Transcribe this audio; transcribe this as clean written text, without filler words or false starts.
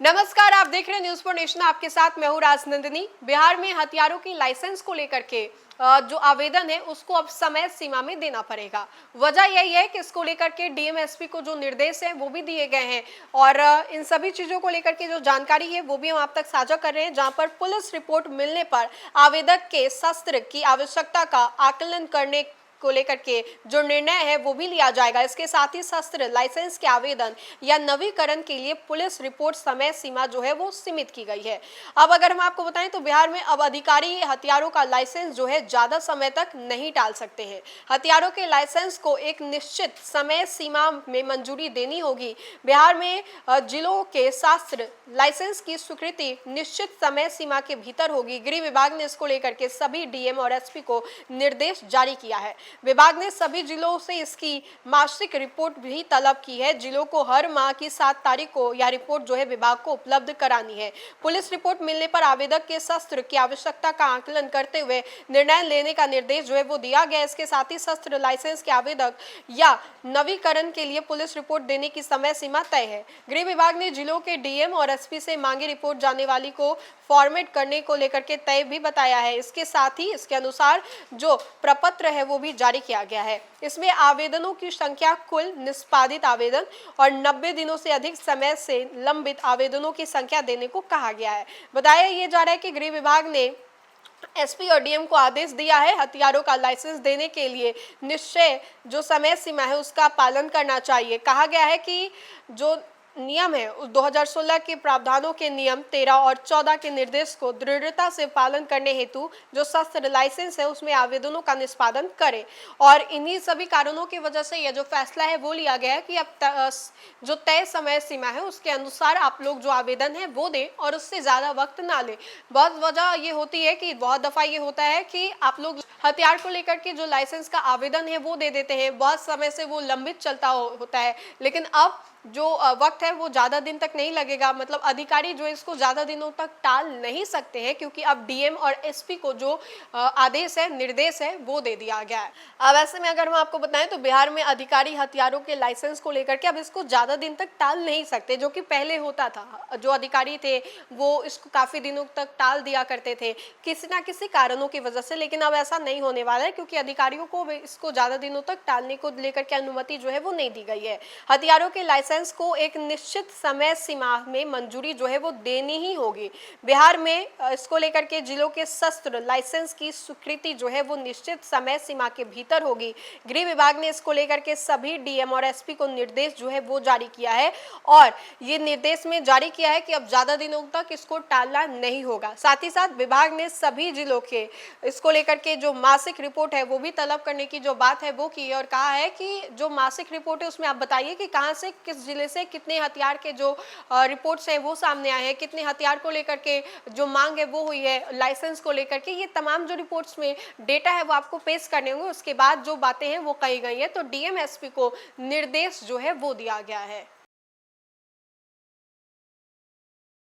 नमस्कार, आप देख रहे हैं न्यूज फॉर नेशन। आपके साथ मैं हूं राजनंदिनी। बिहार में हथियारों की लाइसेंस को लेकर के जो आवेदन है उसको अब समय सीमा में देना पड़ेगा। वजह यही है कि इसको लेकर के डीएम एसपी को जो निर्देश है वो भी दिए गए हैं और इन सभी चीजों को लेकर के जो जानकारी है वो भी हम आप तक साझा कर रहे हैं, जहां पर पुलिस रिपोर्ट मिलने पर आवेदक के शस्त्र की आवश्यकता का आकलन करने को लेकर के जो निर्णय है वो भी लिया जाएगा। इसके साथ ही शस्त्र लाइसेंस के आवेदन या नवीकरण के लिए पुलिस रिपोर्ट समय सीमा जो है वो सीमित की गई है। अब अगर हम आपको बताएं तो बिहार में अब अधिकारी हथियारों का लाइसेंस जो है ज्यादा समय तक नहीं टाल सकते हैं। हथियारों के लाइसेंस को एक निश्चित समय सीमा में मंजूरी देनी होगी। बिहार में जिलों के शस्त्र लाइसेंस की स्वीकृति निश्चित समय सीमा के भीतर होगी। गृह विभाग ने इसको लेकर के सभी डीएम और एसपी को निर्देश जारी किया है। विभाग ने सभी जिलों से इसकी मासिक रिपोर्ट भी तलब की है। जिलों को हर माह की 7 तारीख को यह रिपोर्ट जो है विभाग को उपलब्ध करानी है। पुलिस रिपोर्ट मिलने पर आवेदक के शस्त्र की आवश्यकता का आकलन करते हुए निर्णय लेने का निर्देश जो है वो दिया गया। इसके साथ ही शस्त्र लाइसेंस के आवेदक या नवीकरण के लिए पुलिस रिपोर्ट देने की समय सीमा तय है। गृह विभाग ने जिलों के डीएम और एसपी से मांगी रिपोर्ट जाने वाली को फॉर्मेट करने को लेकर के तय भी बताया है। इसके साथ ही इसके अनुसार जो प्रपत्र है वो भी जारी किया गया है। इसमें आवेदनों की संख्या, कुल निष्पादित आवेदन और 90 दिनों से अधिक समय से लंबित आवेदनों की संख्या देने को कहा गया है। बताया ये जा रहा है कि गृह विभाग ने एसपी और डीएम को आदेश दिया है हथियारों का लाइसेंस देने के लिए निश्चय जो समय सीमा है उसका पालन करना चाहिए। कहा गया है कि जो नियम है उस 2016 के प्रावधानों के नियम 13 और 14 के निर्देश को दृढ़ता से पालन करने हेतु जो शस्त्र लाइसेंस है उसमें आवेदनों का निष्पादन करें। और इन्हीं सभी कारणों की वजह से यह जो फैसला है वो लिया गया है कि अब जो तय समय सीमा है उसके अनुसार आप लोग जो आवेदन है वो दें और उससे ज्यादा वक्त ना लें। बहुत वजह ये होती है कि बहुत दफा ये होता है कि आप लोग हथियार को लेकर के जो लाइसेंस का आवेदन है वो दे देते हैं, बहुत समय से वो लंबित चलता होता है, लेकिन अब जो वक्त है वो ज्यादा दिन तक नहीं लगेगा। मतलब अधिकारी जो इसको ज्यादा दिनों तक टाल नहीं सकते हैं क्योंकि अब डीएम और एसपी को जो आदेश है, निर्देश है वो दे दिया गया है। अब ऐसे में अगर हम आपको बताएं तो बिहार में अधिकारी हथियारों के लाइसेंस को लेकर के अब इसको ज्यादा दिन तक टाल नहीं सकते, जो कि पहले होता था। जो अधिकारी थे वो इसको काफी दिनों तक टाल दिया करते थे किसी ना किसी कारणों की वजह से, लेकिन अब ऐसा नहीं होने वाला है क्योंकि अधिकारियों को इसको ज्यादा दिनों तक टालने को लेकर के अनुमति जो है वो नहीं दी गई है। हथियारों के लाइसेंस को एक निश्चित समय सीमा में मंजूरी जो है वो देनी ही होगी। बिहार में इसको लेकर के जिलों के शस्त्र लाइसेंस की स्वीकृति जो है वो निश्चित समय सीमा के भीतर होगी। गृह विभाग ने इसको लेकर के सभी डीएम और एसपी को निर्देश जो है वो जारी किया है और ये निर्देश में जारी किया है कि अब ज्यादा दिनों तक इसको टालना नहीं होगा। साथ ही साथ विभाग ने सभी जिलों के इसको लेकर के जो मासिक रिपोर्ट है वो भी तलब करने की जो बात है वो की है और कहा है कि जो मासिक रिपोर्ट है उसमें आप बताइए कि कहां से किस जिले से कितने हथियार के जो रिपोर्ट्स हैं वो सामने आए हैं, कितने हथियार को लेकर के जो मांग है वो हुई है, लाइसेंस को लेकर के ये तमाम जो रिपोर्ट्स में डेटा है वो आपको पेश करने होंगे। उसके बाद जो बातें हैं वो कही गई है। तो डीएम एसपी को निर्देश जो है वो दिया गया है।